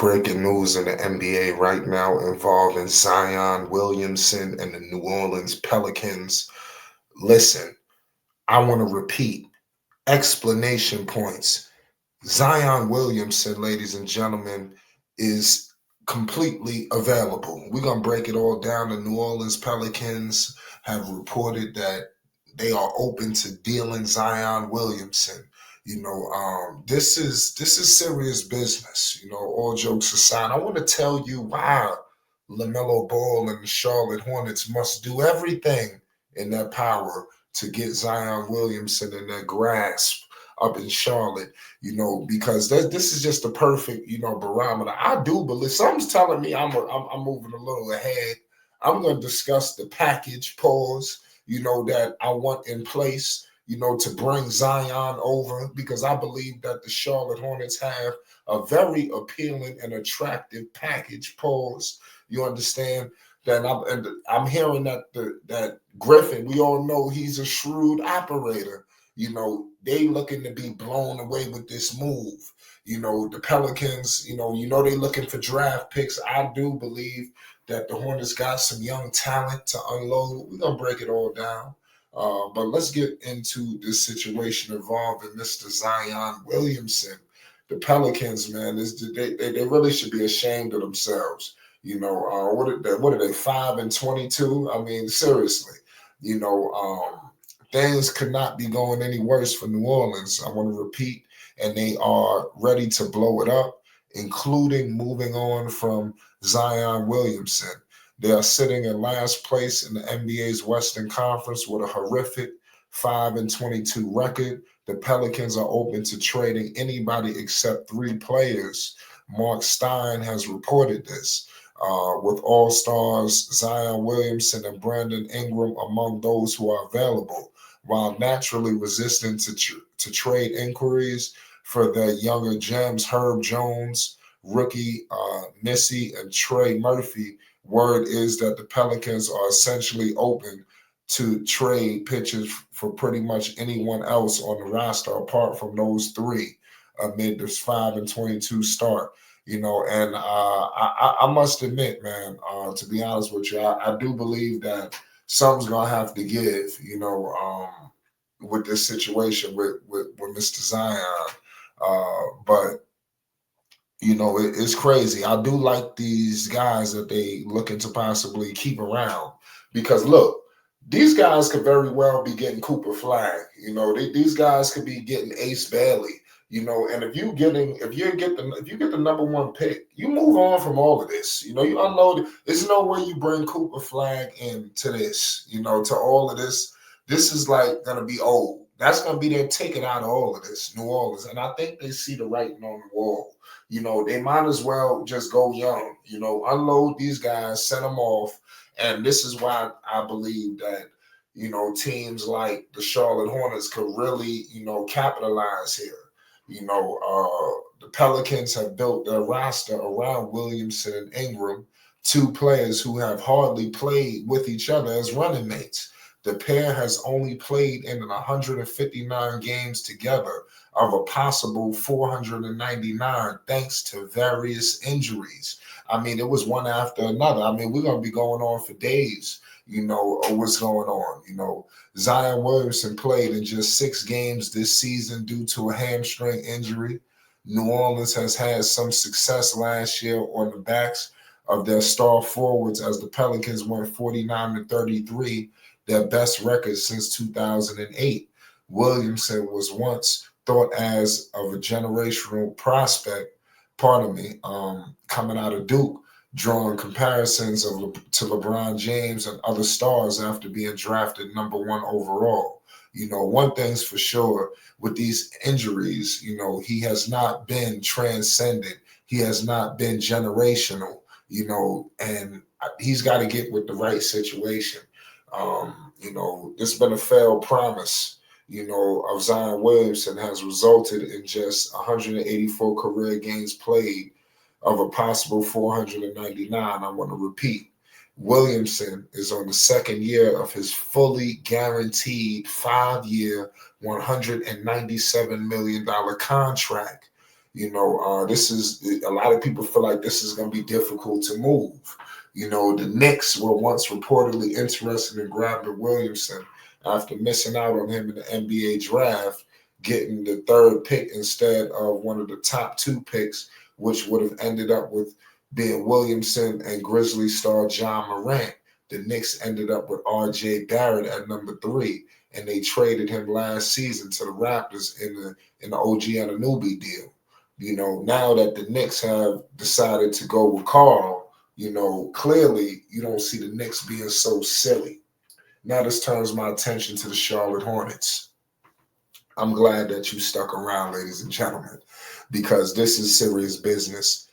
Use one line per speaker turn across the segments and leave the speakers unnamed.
breaking news in the NBA right now involving Zion Williamson and the New Orleans Pelicans. Listen, I want to repeat explanation points. Zion Williamson, ladies and gentlemen, is completely available. We're going to break it all down. The New Orleans Pelicans have reported that they are open to dealing Zion Williamson. This is serious business. All jokes aside, I want to tell you why Lamelo Ball and the Charlotte Hornets must do everything in their power to get Zion Williamson in their grasp up in Charlotte. Because this is just the perfect, barometer. I do believe something's telling me I'm moving a little ahead. I'm going to discuss the package pause, that I want in place, to bring Zion over, because I believe that the Charlotte Hornets have a very appealing and attractive package pause. You understand? I'm hearing that Griffin, we all know he's a shrewd operator. They looking to be blown away with this move. The Pelicans, they looking for draft picks. I do believe that the Hornets got some young talent to unload. We're going to break it all down. But let's get into this situation involving Mr. Zion Williamson. The Pelicans, man, they really should be ashamed of themselves. What are they 5-22? I mean, seriously, things could not be going any worse for New Orleans. I want to repeat, and they are ready to blow it up, including moving on from Zion Williamson. They are sitting in last place in the NBA's Western Conference with a horrific 5-22 record. The Pelicans are open to trading anybody except 3 players. Mark Stein has reported this. With All-Stars Zion Williamson and Brandon Ingram among those who are available, while naturally resistant to trade inquiries for their younger gems, Herb Jones, rookie Missy, and Trey Murphy. Word is that the Pelicans are essentially open to trade pitches for pretty much anyone else on the roster apart from those 3 amid this 5-22 start. And I must admit, man, to be honest with you, I do believe that something's gonna have to give, with this situation with Mr. Zion. But it's crazy. I do like these guys that they looking to possibly keep around, because look, these guys could very well be getting Cooper Flag. These guys could be getting Ace Bailey. And if you get the number 1 pick, you move on from all of this. You unload it. There's no way you bring Cooper Flag into this. To all of this. This is like gonna be old. That's gonna be their ticket out of all of this, New Orleans. And I think they see the writing on the wall. They might as well just go young. Unload these guys, send them off. And this is why I believe that teams like the Charlotte Hornets could really capitalize here. The Pelicans have built their roster around Williamson and Ingram, 2 players who have hardly played with each other as running mates. The pair has only played in 159 games together of a possible 499, thanks to various injuries. I mean, it was one after another. I mean, we're going to be going on for days, of what's going on. Zion Williamson played in just 6 games this season due to a hamstring injury. New Orleans has had some success last year on the backs of their star forwards as the Pelicans went 49-33, their best record since 2008. Williamson was once thought as of a generational prospect, coming out of Duke, drawing comparisons to LeBron James and other stars after being drafted number 1 overall. One thing's for sure, with these injuries, he has not been transcendent. He has not been generational, and he's got to get with the right situation. There's been a failed promise, of Zion Williamson has resulted in just 184 career games played of a possible 499. I want to repeat, Williamson is on the 2nd year of his fully guaranteed 5-year, $197 million contract. This is a lot of people feel like this is going to be difficult to move. The Knicks were once reportedly interested in grabbing Williamson after missing out on him in the NBA draft, getting the third pick instead of one of the top two picks, which would have ended up with being Williamson and Grizzly star John Morant. The Knicks ended up with R.J. Barrett at number 3, and they traded him last season to the Raptors in the OG Anunoby deal. Now that the Knicks have decided to go with Carl, clearly you don't see the Knicks being so silly. Now this turns my attention to the Charlotte Hornets. I'm glad that you stuck around, ladies and gentlemen, because this is serious business.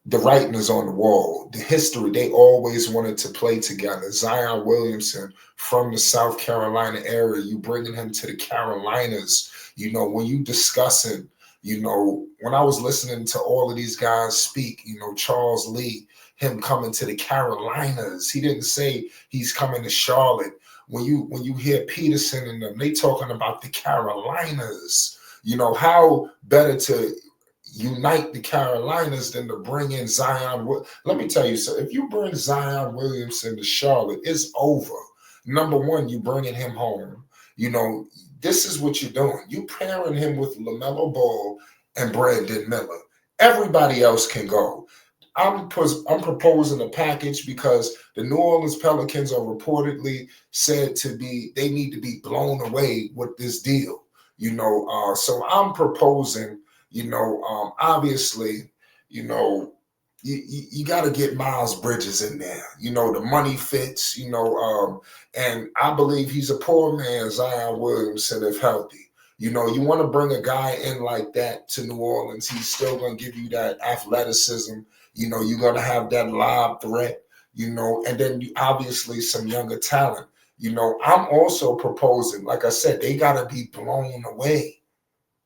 The writing is on the wall. The history, they always wanted to play together. Zion Williamson from the South Carolina area, you bringing him to the Carolinas, when you discussing, when I was listening to all of these guys speak, Charles Lee, him coming to the Carolinas, he didn't say he's coming to Charlotte. When you hear Peterson and them, they talking about the Carolinas. How better to unite the Carolinas than to bring in Zion. Let me tell you, so if you bring Zion Williamson to Charlotte, it's over. Number one, you bringing him home. This is what you're doing. You pairing him with LaMelo Ball and Brandon Miller. Everybody else can go. I'm proposing a package because the New Orleans Pelicans are reportedly said to be, they need to be blown away with this deal. So I'm proposing, obviously, you got to get Miles Bridges in there. The money fits, and I believe he's a poor man, Zion Williamson, if healthy. You want to bring a guy in like that to New Orleans, he's still going to give you that athleticism. You're going to have that lob threat, and then obviously some younger talent. I'm also proposing, like I said, they got to be blown away.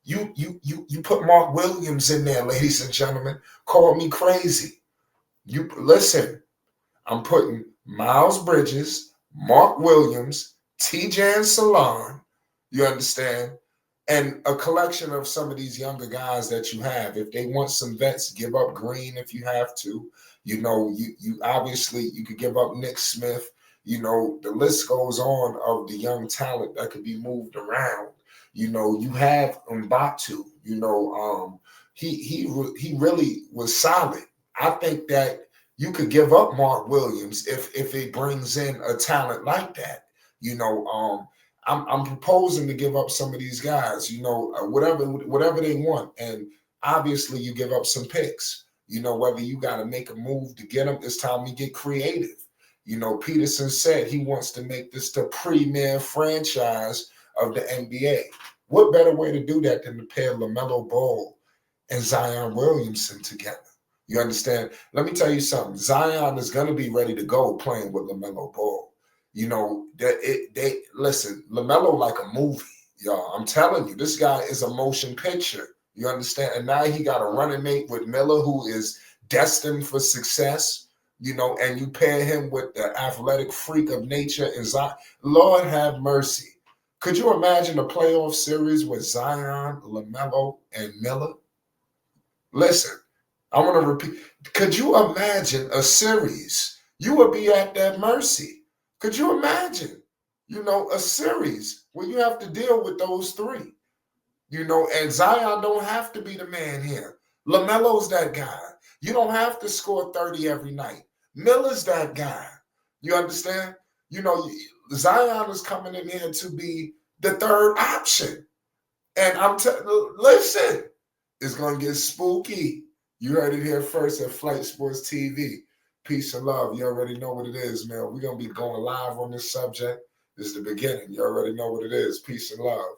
You put Mark Williams in there, ladies and gentlemen. Call me crazy. You listen, I'm putting Miles Bridges, Mark Williams, T.J. Salon, you understand, and a collection of some of these younger guys that you have. If they want some vets, give up Green if you have to. You obviously you could give up Nick Smith. The list goes on of the young talent that could be moved around. You have Mbatu. He really was solid. I think that you could give up Mark Williams if it brings in a talent like that. I'm proposing to give up some of these guys. Whatever they want, and obviously you give up some picks. Whether you got to make a move to get them, it's time to get creative. Peterson said he wants to make this the premier franchise of the NBA. What better way to do that than to pair LaMelo Ball and Zion Williamson together? You understand? Let me tell you something. Zion is going to be ready to go playing with LaMelo Ball. Listen, LaMelo like a movie, y'all. I'm telling you, this guy is a motion picture. You understand? And now he got a running mate with Miller who is destined for success, and you pair him with the athletic freak of nature and Zion. Lord have mercy. Could you imagine a playoff series with Zion, LaMelo, and Miller? Listen, I want to repeat. Could you imagine a series? You would be at their mercy. Could you imagine, a series where you have to deal with those three? And Zion don't have to be the man here. LaMelo's that guy. You don't have to score 30 every night. Miller's that guy. You understand? Zion is coming in here to be the third option. And listen, it's going to get spooky. You heard it here first at Flight Sports TV. Peace and love. You already know what it is, man. We're going to be going live on this subject. This is the beginning. You already know what it is. Peace and love.